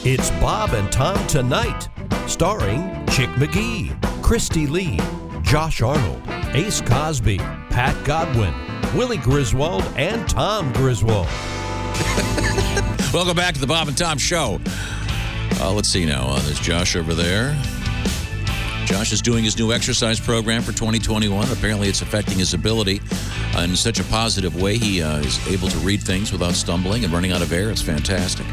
It's Bob and Tom Tonight, starring Chick McGee, Christy Lee, Josh Arnold, Ace Cosby, Pat Godwin, Willie Griswold, and Tom Griswold. Welcome back to the Bob and Tom Show. Let's see now. There's Josh over there. Josh is doing his new exercise program for 2021. Apparently, it's affecting his ability in such a positive way. He is able to read things without stumbling and running out of air. It's fantastic.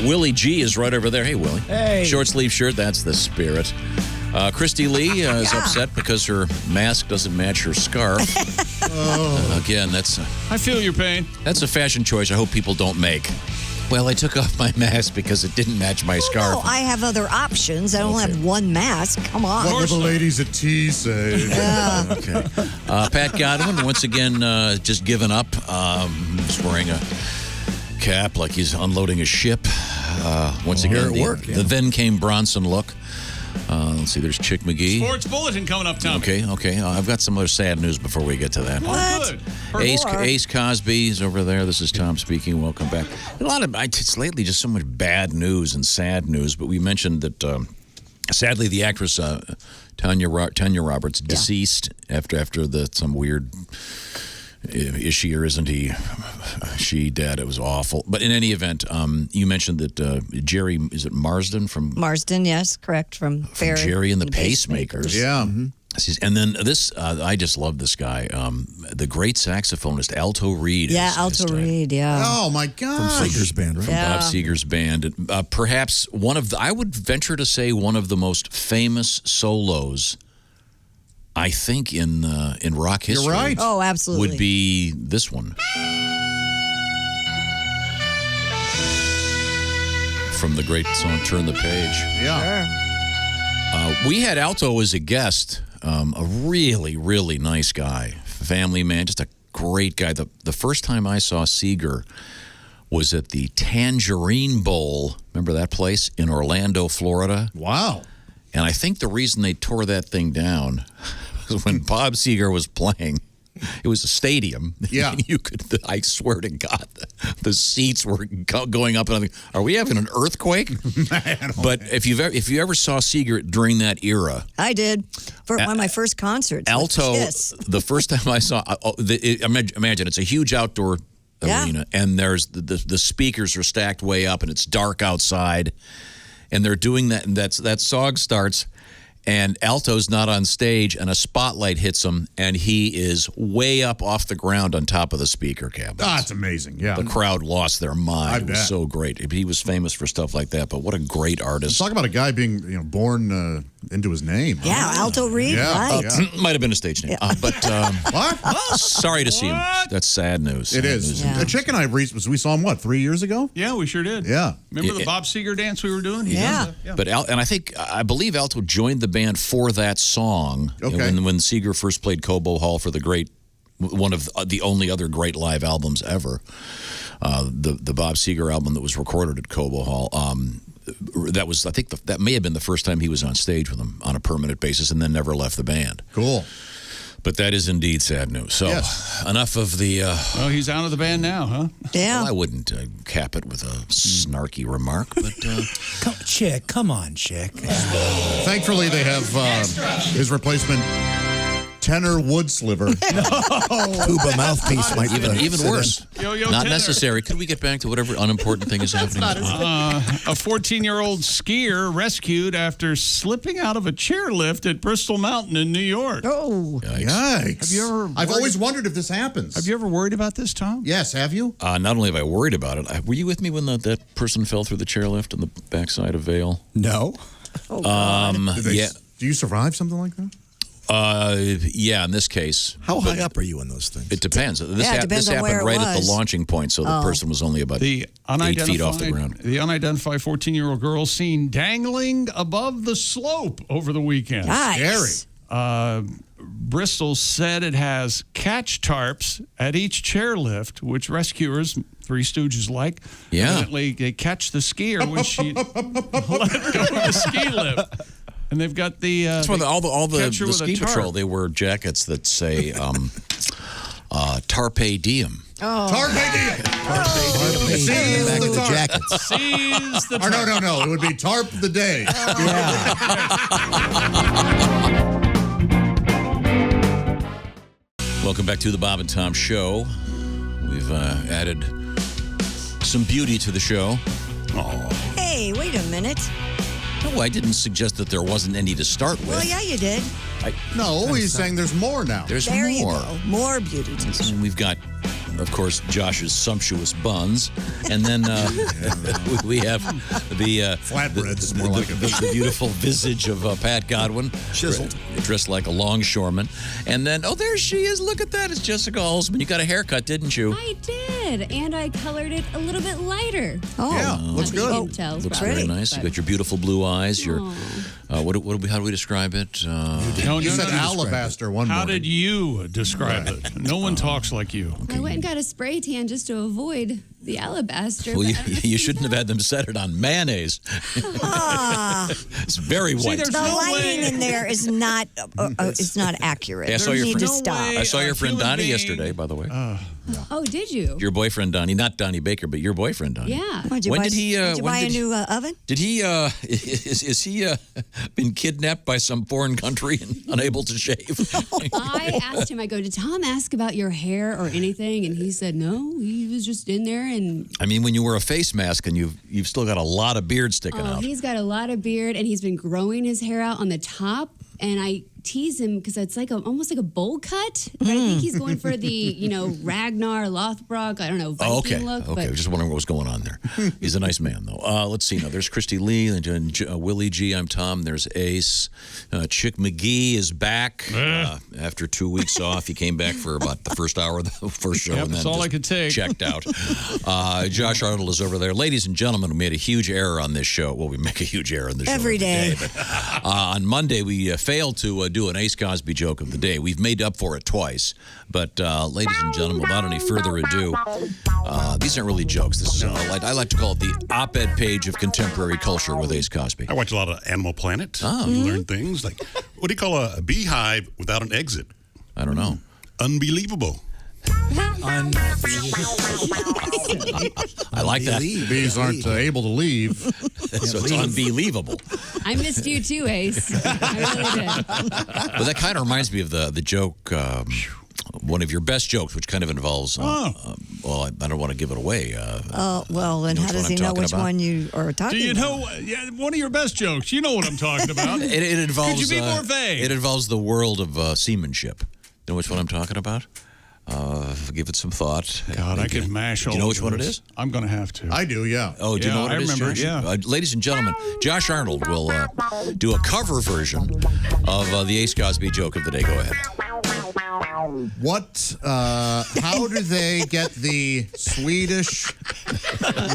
Willie G is right over there. Hey, Willie. Hey. Short sleeve shirt. That's the spirit. Christy Lee is upset because her mask doesn't match her scarf. Again, I feel your pain. That's a fashion choice I hope people don't make. Well, I took off my mask because it didn't match my scarf. No, I have other options. I don't have one mask. Come on. What will the ladies at T say? Yeah. Okay. Pat Godwin, once again, just given up. He's wearing a cap like he's unloading a ship. Once again, the then came Bronson look. Let's see, there's Chick McGee. Sports Bulletin coming up, Tom. Okay. I've got some other sad news before we get to that. What? Good. Ace Cosby's over there. This is Tom speaking. Welcome back. It's lately just so much bad news and sad news, but we mentioned that sadly the actress Tanya Roberts deceased after some weird. Is she or isn't he? She dead. It was awful. But in any event, you mentioned that Jerry, is it Marsden from Marsden, yes, correct, from Jerry and the Pacemakers. Yeah. Mm-hmm. And then this, I just love this guy, the great saxophonist Alto Reed. Yeah, Alto Reed, yeah. Oh, my God. From Seeger's band, right? From Bob Seger's band. Perhaps I would venture to say one of the most famous solos, I think, in rock history. You're right. Oh, absolutely. Would be this one. From the great song Turn the Page. Yeah. We had Alto as a guest, a really, really nice guy, family man, just a great guy. The first time I saw Seeger was at the Tangerine Bowl. Remember that place in Orlando, Florida? Wow. And I think the reason they tore that thing down was when Bob Seger was playing. It was a stadium. Yeah. I swear to God, the seats were going up. And I'm like, are we having an earthquake? But if you ever saw Seeger during that era. I did. For one of my first concerts. Alto, the first time I saw, imagine it's a huge outdoor arena. And there's the speakers are stacked way up and it's dark outside. And they're doing that. And that song starts. And Alto's not on stage, and a spotlight hits him, and he is way up off the ground on top of the speaker cabinets. Ah, it's amazing, yeah. The crowd lost their mind. It was so great. He was famous for stuff like that, but what a great artist. Talk about a guy being born into his name. Yeah, Alto Reed, right. Might have been a stage name. But what? Sorry to see him. That's sad news. It is. Yeah. Chick and I, we saw him, 3 years ago? Yeah, we sure did. Yeah. Remember the Bob Seger dance we were doing? Yeah. But I believe Alto joined the band for that song. Okay. When Seger first played Cobo Hall for one of the only other great live albums ever, the Bob Seger album that was recorded at Cobo Hall. That may have been the first time he was on stage with them on a permanent basis, and then never left the band. Cool. But that is indeed sad news. So enough of the. Well, he's out of the band now, huh? Yeah. Well, I wouldn't cap it with a snarky remark, but. Chick, come on, Chick. Thankfully, they have his replacement, tenor wood sliver. Tuba mouthpiece might Even worse. Yo-yo Not tenor. necessary. Could we get back to whatever unimportant thing is happening? A 14-year-old skier rescued after slipping out of a chairlift at Bristol Mountain in New York. Oh. Yikes. Have you ever I've always wondered if this happens. Have you ever worried about this, Tom? Yes, have you? Not only have I worried about it, were you with me when that person fell through the chairlift on the backside of Vail? No. Oh, God. Do you survive something like that? Yeah, in this case. How high up are you in those things? It depends. This depends on where happened it right at the was. launching point, so the person was only about 8 feet off the ground. The unidentified 14-year-old girl seen dangling above the slope over the weekend. Nice. Scary. Bristol said it has catch tarps at each chairlift, which rescuers, Three Stooges like, evidently they catch the skier when she let go of the ski lift. And they've got the That's why all the catcher with ski a tarp. patrol, they wear jackets that say Tarpe Diem. Oh. Tarpe Diem. bring back the tarp. jackets. Seize the Or no. It would be Tarp the day. Welcome back to the Bob and Tom Show. We've added some beauty to the show. Hey, wait a minute. No, I didn't suggest that there wasn't any to start with. Well, yeah, you did. No, he's saying there's more now. There's There more. you go. More beauty to the show. And we've got, of course, Josh's sumptuous buns, and then we have the Flatbreads is more like it. the beautiful visage of Pat Godwin, Chiseled. dressed like a longshoreman, and then there she is. Look at that! It's Jessica Alsman. You got a haircut, didn't you? I did, and I colored it a little bit lighter. Oh, Yeah, looks Not that you good. can tell, Looks probably, very nice. You but- got your beautiful blue eyes. Your how do we describe it? You said alabaster one How morning. did you describe it? No one talks like you. I went and got a spray tan just to avoid the alabaster. Well, but I don't know if you shouldn't have had them set it on mayonnaise. It's very white. there's the no lighting way. in there is not accurate. Yeah, I saw You your need friend- to stop. I saw your friend human Donnie being- yesterday, by the way. Oh, did you? Your boyfriend Donnie, not Donnie Baker, but your boyfriend Donnie. Yeah. Why'd you When buy, did he? did you when buy did a he- new oven? Did he? Is he been kidnapped by some foreign country and unable to shave? I asked him, I go, did Tom ask about your hair or anything? And he said, no, he was just in there. And I mean, when you wear a face mask and you've still got a lot of beard sticking out. he's got a lot of beard and he's been growing his hair out on the top. And I tease him because it's like almost like a bowl cut. But I think he's going for the, Ragnar Lothbrok, I don't know, Viking Oh, okay. look. Okay. But Just wondering what was going on there. He's a nice man, though. Let's see. Now, there's Christy Lee and Willie G. I'm Tom. There's Ace. Chick McGee is back after 2 weeks off. He came back for about the first hour of the first show. Yep, and then that's all just I could take. Checked out. Josh Arnold is over there. Ladies and gentlemen, we made a huge error on this show. Well, we make a huge error on this show Every day. But, on Monday, we failed to do an Ace Cosby joke of the day. We've made up for it twice. But, ladies and gentlemen, without any further ado, these aren't really jokes. This is I like to call it the op-ed page of contemporary culture with Ace Cosby. I watch a lot of Animal Planet. Oh. You learn things like, what do you call a beehive without an exit? I don't know. Unbelievable. I like that. Bees aren't able to leave. So it's unbelievable. I missed you too, Ace. I really did. But that kind of reminds me of the joke, one of your best jokes, which kind of involves, well, I don't want to give it away. Well, then know how which does one he I'm know talking which about? one you are talking Do you about? know? Yeah, one of your best jokes. You know what I'm talking about. It involves. Could you be more vague? It involves the world of seamanship. Know which one I'm talking about? Give it some thought. God, I could mash all Do you know of which one it those. is? I'm going to have to. I do, yeah. Oh, do you Yeah, know what I it is, remember, Josh? yeah. Ladies and gentlemen, Josh Arnold will do a cover version of the Ace Cosby joke of the day. Go ahead. What? How do they get the Swedish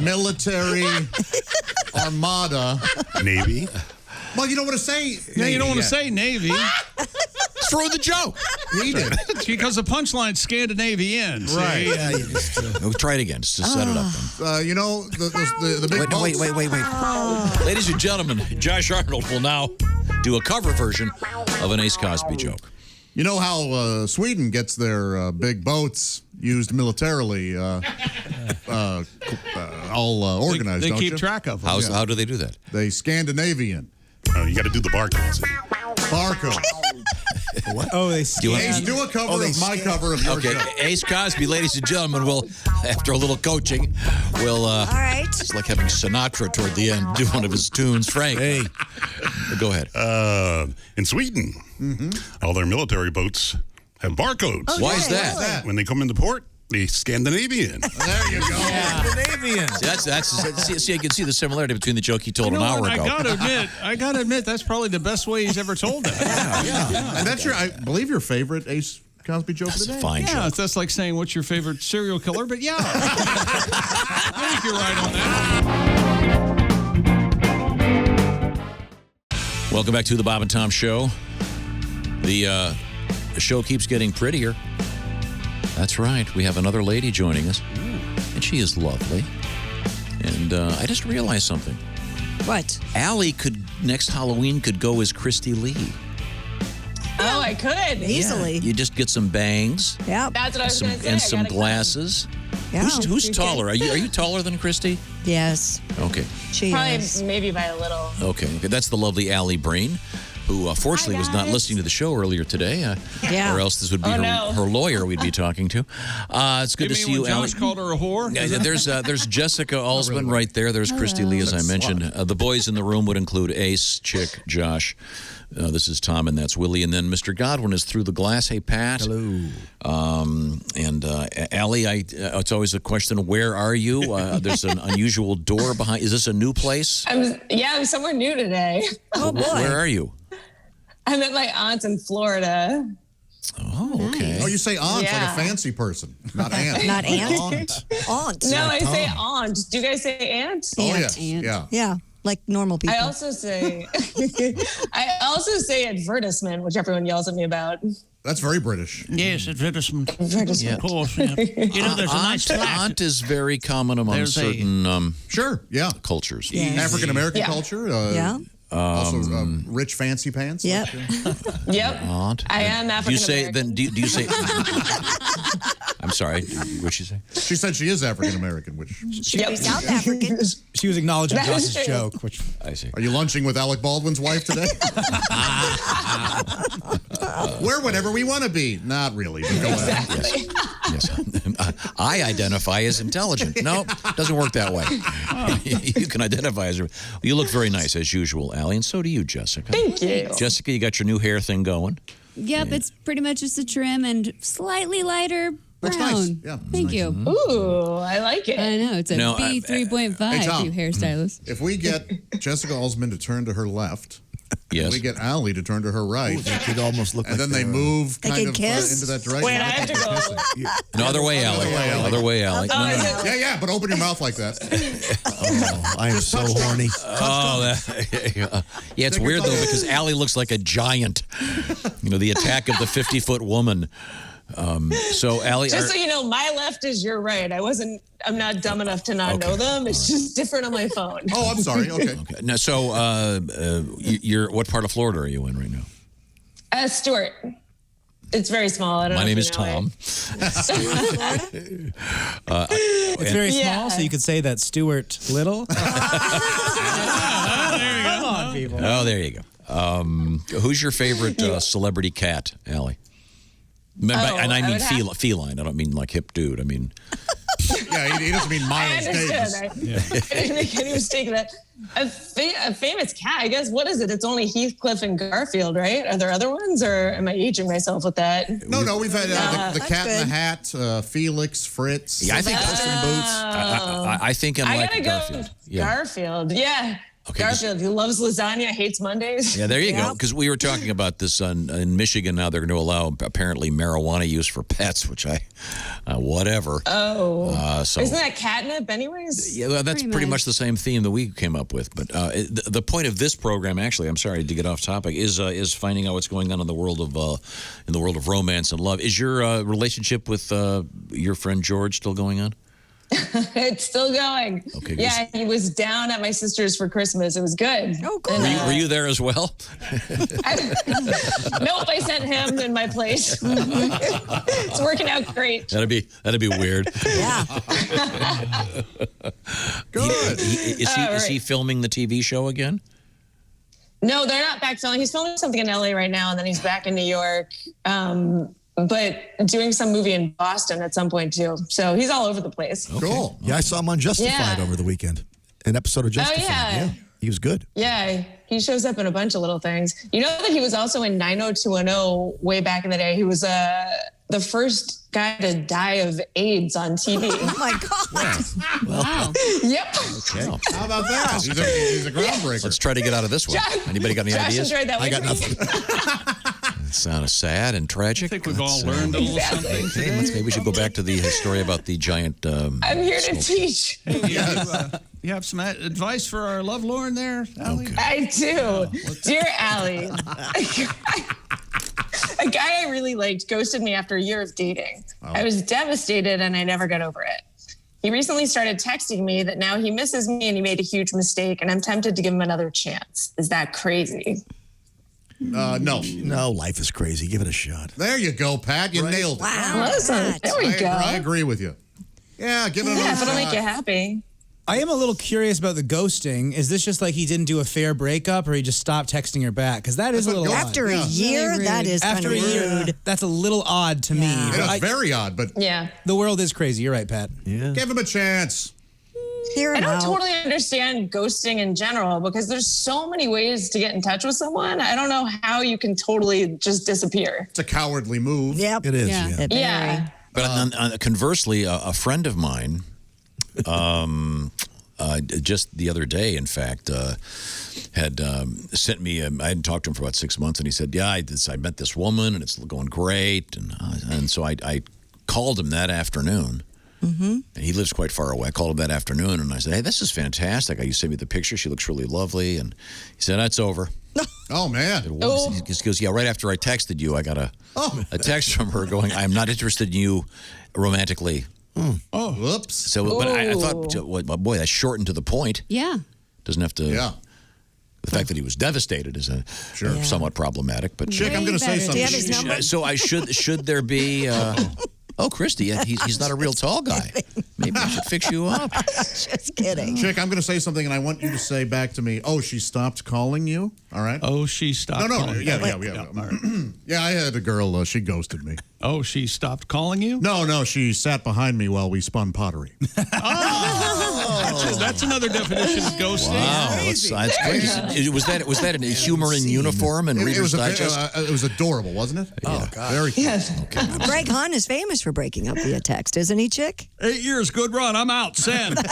military armada? Navy. Well, you don't want to say. No, you don't want to yet. say Navy Throw the joke. Read it. because the punchline's Scandinavian. see? Right. Yeah, you just. We'll try it again, just to set it up. Then. The big boats. Wait. Ladies and gentlemen, Josh Arnold will now do a cover version of an Ace Cosby joke. You know how Sweden gets their big boats used militarily, all organized, They don't keep you? track of them. How do they do that? They Scandinavian. You got to do the barcodes. Barcode. Oh, they Do you Ace, want- do a cover of my cover of your Okay, show. Ace Cosby, ladies and gentlemen, will, after a little coaching, will, All right. it's like having Sinatra toward the end do one of his tunes. Frank, Hey. Go ahead. In Sweden, all their military boats have barcodes. Why is that? When they come into port, they Scandinavian. There you go. Scandinavian. See, you can see the similarity between the joke he told You an know hour what? ago. I gotta admit, that's probably the best way he's ever told that. And that's I believe, your favorite Ace Cosby joke That's of the a day. fine Yeah, joke. that's like saying what's your favorite serial killer, but yeah. I think you're right on that. Welcome back to the Bob and Tom Show. The show keeps getting prettier. That's right. We have another lady joining us, and she is lovely. And I just realized something. What? Allie next Halloween could go as Christy Lee. Oh, I could. Easily. You just get some bangs Yep. That's what I was going to say. and I some gotta come. glasses. Yeah. Who's taller? Are you taller than Christy? Yes, Okay. she is. Probably maybe by a little. Okay. That's the lovely Alli Breen, who fortunately was not listening to the show earlier today. Yeah. Or else this would be her lawyer we'd be talking to. It's good to see you, Alli. Josh called her a whore? There's Jessica Alsman right there. There's Christy Lee, as I mentioned. The boys in the room would include Ace, Chick, Josh. This is Tom, and that's Willie. And then Mr. Godwin is through the glass. Hey, Pat. Hello. And Alli, it's always a question, where are you? There's an unusual door behind. Is this a new place? I'm somewhere new today. Oh, boy. Where are you? I'm at my aunt's in Florida. Oh, okay. Oh, you say aunt like Yeah. a fancy person, not aunt. Not aunt? Aunt. Aunt. No, I say aunt. Do you guys say aunt? Oh, Aunt. yes. Yeah. Yeah, like normal people. I also say advertisement, which everyone yells at me about. That's very British. Yes, advertisement. Advertisement. Of course. Yeah. You know, there's a nice flat. Aunt is very common among There's certain Sure, yeah. cultures. Yes. African-American Yeah. culture. Yeah. Also, rich fancy pants. Yep. Yep. Aunt. I am Do you say African-American. then? Do you say? I'm sorry. What'd she say? She said she is African-American, which... Yep. South African. She was acknowledging That is Josh's true. joke, which I see. Are you lunching with Alec Baldwin's wife today? We're whatever we want to be. Not really, but go ahead. Yes. I identify as intelligent. No, doesn't work that way. You can identify as. You look very nice as usual, Alli, and so do you, Jessica. Thank you. Jessica, you got your new hair thing going. Yep, it's pretty much just a trim and slightly lighter Looks brown. nice. Yeah, Thank nice. you. Ooh, I like it. I know it's a No, B 3.5. Hey, Tom. You hairstylist. If we get Jessica Alsman to turn to her left, Yes. we get Alli to turn to her right, it could almost look and like then they they're, move They kind can of kiss? into that direction. Wait, I have to go. No, other way, Alli. Other way, Alli. Oh, is it? Yeah, but open your mouth like that. Oh, I am so horny. Yeah, it's weird though because Alli looks like a giant. You know, the attack of the 50-foot woman. So Alli, Just so you know, my left is your right. I'm not dumb enough to not know them. It's just different on my phone. Oh, I'm sorry. Okay. now, so you're what part of Florida are you in right now? Stuart. It's very small. I don't know. My name if is you know Tom. It's very small, Yeah. so you could say that Stuart Little. Come on, people. Oh, there you go. Who's your favorite celebrity cat, Alli? And I mean feline. I don't mean like hip dude. I mean. Yeah, he doesn't mean I Miles Davis. understood. I didn't make any mistake of that. A famous cat, I guess. What is it? It's only Heathcliff and Garfield, right? Are there other ones, or am I aging myself with that? No, we've had the Cat in the good. Hat, Felix, Fritz. Yeah, I think Puss in Boots. I think I'm I like gotta Garfield. go. Yeah. Garfield, yeah. Okay, Garfield, he loves lasagna, hates Mondays. Yeah, there you go. Yep. Because we were talking about this in Michigan. Now they're going to allow apparently marijuana use for pets, which whatever. Oh, So isn't that catnip, anyways? yeah, well, that's pretty much the same theme that we came up with. But the point of this program, actually, I'm sorry to get off topic, is finding out what's going on in the world of romance and love. Is your relationship with your friend George still going on? It's still going. Okay, Yeah, he was down at my sister's for Christmas. It was good. Oh, cool. Were you there as well? Nope, I sent him in my place. It's working out great. That'd be weird. Yeah. Good. Is he filming the TV show again? No, they're not back filming. He's filming something in LA right now, and then he's back in New York. But doing some movie in Boston at some point too. So he's all over the place. Cool. Yeah, I saw him on Justified Yeah. over the weekend. An episode of Justified. yeah. He was good. Yeah, he shows up in a bunch of little things. You know that he was also in 90210 way back in the day. He was the first guy to die of AIDS on TV. Oh my God. Wow. Yep. Okay. How about that? He's a groundbreaker. Let's try to get out of this one. Anybody got any Josh ideas? enjoyed that. I got nothing. It sounded sad and tragic. I think we've all learned a little something today. Maybe we should go back to the story about the giant. I'm here to teach. You have some advice for our lovelorn there, Alli? I do. Dear Alli, a guy I really liked ghosted me after a year of dating. I was devastated and I never got over it. He recently started texting me that now he misses me and he made a huge mistake and I'm tempted to give him another chance. Is that crazy? No. No, life is crazy. Give it a shot. There you go, Pat. You nailed it. Wow. Listen, there we go. I agree with you. Yeah, give it a Yeah, if shot. it'll make you happy. I am a little curious about the ghosting. Is this just like he didn't do a fair breakup, or he just stopped texting her back? Because that is a little odd. After a year, Really that is kind After of a year, rude. that's a little odd to me. It But was very odd, but Yeah. the world is crazy. You're right, Pat. Yeah. give him a chance. Hear I him don't out. totally understand ghosting in general because there's so many ways to get in touch with someone. I don't know how you can totally just disappear. It's a cowardly move. Yep. It is. Yeah. Yeah. Yeah. But conversely, a friend of mine, just the other day, in fact, had sent me. I hadn't talked to him for about 6 months, and he said, "Yeah, I met this woman, and it's going great." And so I called him that afternoon. Mm-hmm. And he lives quite far away. I called him that afternoon, and I said, "Hey, this is fantastic. You sent me the picture. She looks really lovely." And he said, "That's over." Oh, man. He goes, "Yeah, right after I texted you, I got a text from her going, I'm not interested in you romantically." Oh, whoops. So, but I thought, boy, that's shortened to the point. Yeah. Doesn't have to. Yeah. The fact that he was devastated is somewhat problematic. But Chick, I'm going to say Way something. Do you have his number? so should there be? Oh, Christy, he's not a real tall guy. Maybe I should fix you up. Just kidding. Chick, I'm going to say something, and I want you to say back to me, oh, she stopped calling you? All right? Oh, she stopped No, calling you. yeah. Yeah, I had a girl, she ghosted me. Oh, she stopped calling you? No, she sat behind me while we spun pottery. That's another definition of ghosting. Wow, that's great. Was that a humor in uniform and Reader's Digest? It was adorable, wasn't it? Oh, God. Very cute. Yes. Greg Hahn is famous for breaking up via text, isn't he, Chick? 8 years, good run. I'm out. Send. Okay.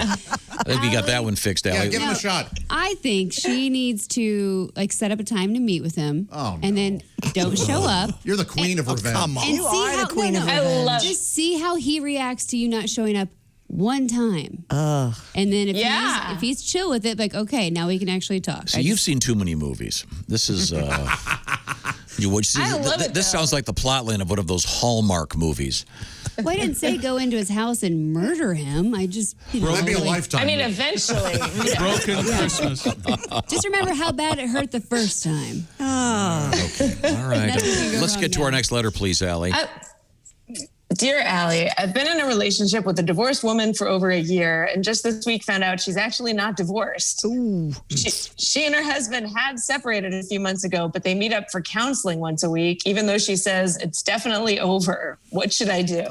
I think we got that one fixed, Allie. Yeah, give him a shot. I think she needs to set up a time to meet with him. Oh, and no. then don't show up. You're the queen of revenge. Come on. And You see are the how, queen of I love it. Just see how he reacts to you not showing up one time. And then if he's chill with it, like, okay, now we can actually talk. So you've seen too many movies. This is. I love it, This though. sounds like the plotline of one of those Hallmark movies. Well, I didn't say go into his house and murder him. I just, That'd be a lifetime. I mean, eventually. Yeah. Broken Christmas. just remember how bad it hurt the first time. Okay. All right. Nothing can go Let's wrong get to now. our next letter, please, Allie. Dear Allie, I've been in a relationship with a divorced woman for over a year, and just this week found out she's actually not divorced. Ooh. She and her husband had separated a few months ago, but they meet up for counseling once a week, even though she says it's definitely over. What should I do?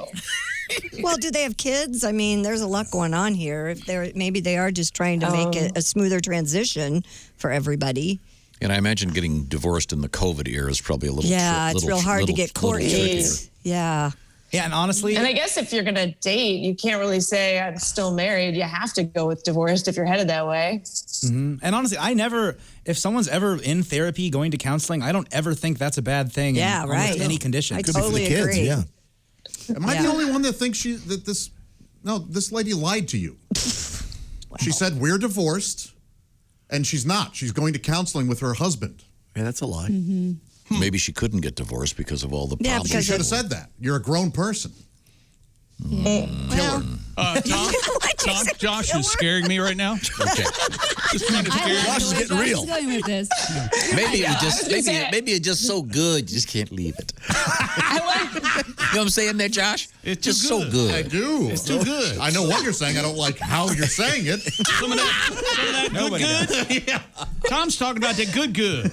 Well, do they have kids? I mean, there's a lot going on here. If maybe they are just trying to make it a smoother transition for everybody. And I imagine getting divorced in the COVID era is probably a little. It's real hard to get court dates. Yeah. Yeah, and honestly, And I guess if you're going to date, you can't really say I'm still married. You have to go with divorced if you're headed that way. and honestly, if someone's ever in therapy, going to counseling, I don't ever think that's a bad thing. Yeah, in almost right. any condition. I Could be for the totally kids, agree. yeah. Am I the only one that thinks this lady lied to you? She said, we're divorced, and she's not. She's going to counseling with her husband. Yeah, that's a lie. Maybe she couldn't get divorced because of all the Yeah, problems. She should have said that. You're a grown person. Well, Tom, Josh is scaring me right now. Okay. Just kind of I scared. love Josh is the way getting Josh real. is going with this. Maybe you're just so good, you just can't leave it. You know what I'm saying there, Josh? It's just too so good. good. I do. It's too good. I know what you're saying. I don't like how you're saying it. Some of that good. Yeah. Tom's talking about that good.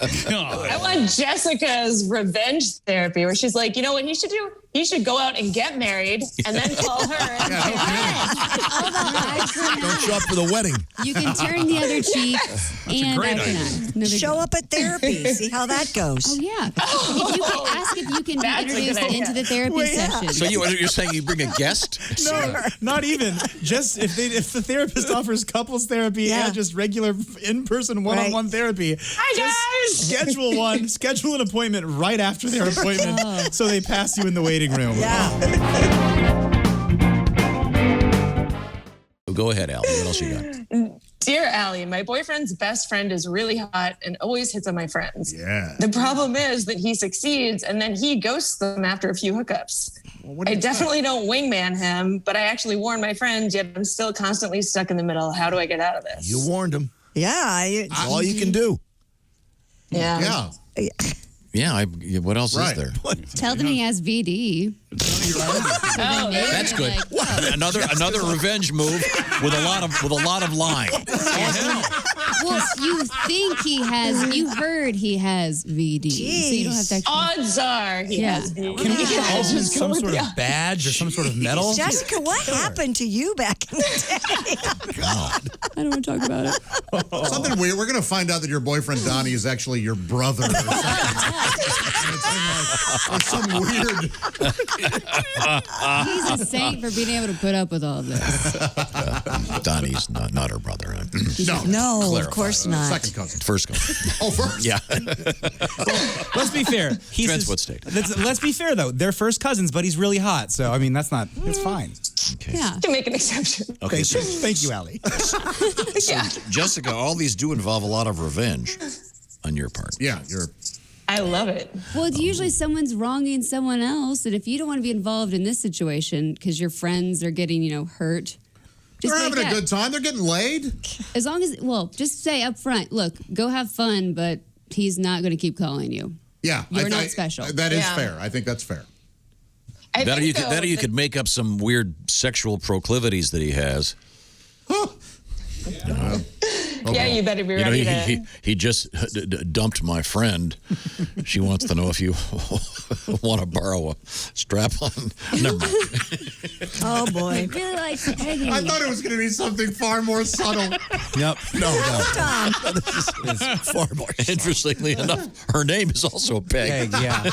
I want Jessica's revenge therapy where she's like, you know what he should do? He should go out and get married and then call her. And Don't show up for the wedding. You can turn the other cheek and great I can. show up at therapy. See how that goes. Oh, yeah. If you can ask if you can be That's a good introduced idea. into the therapy session. So you're saying you bring a guest? No, not even. Just if the therapist offers couples therapy and just regular in-person one-on-one therapy. Hi, guys. Schedule an appointment right after their appointment so they pass you in the waiting room. Yeah. Go ahead, Al. What else you got? Dear Allie, my boyfriend's best friend is really hot and always hits on my friends. Yeah. The problem is that he succeeds and then he ghosts them after a few hookups. What do I you definitely don't wingman him, but I actually warn my friends, yet I'm still constantly stuck in the middle. How do I get out of this? You warned him. Yeah. That's all you can do. Yeah. Yeah. Yeah, what else is there? Tell them he has VD. That's good. Another revenge move with a lot of lying. Well, you think he has. You heard he has VD, so you don't have to. Odds are he has VD. Can we get Alsman some sort of badge or some sort of medal? Jessica, what happened to you back in the day? God. I don't want to talk about it. Something weird. We're going to find out that your boyfriend Donnie is actually your brother or something. Or some weird. He's a saint for being able to put up with all of this. Donnie's not her brother. No, of course not. Second cousin. First cousin. Oh, first? Yeah. Let's be fair. Depends what state. Let's be fair, though. They're first cousins, but he's really hot. So, I mean, it's fine. Okay. Yeah. To make an exception. Okay, so Thank you, Allie. Yeah. Jessica, all these do involve a lot of revenge on your part. Yeah, I love it. Well, it's usually someone's wronging someone else, and if you don't want to be involved in this situation because your friends are getting, hurt. they're having a good time. They're getting laid. As long as, just say up front, look, go have fun, but he's not going to keep calling you. Yeah. You're not special. That is fair. I think that's fair. That or you could make up some weird sexual proclivities that he has. Yeah, you better be ready to. He just dumped my friend. She wants to know if you want to borrow a strap-on. Never mind. Oh, boy. Really like Peggy. I thought it was going to be something far more subtle. Yep. No. Tom. This is far more. Interestingly enough, her name is also Peg. Yeah.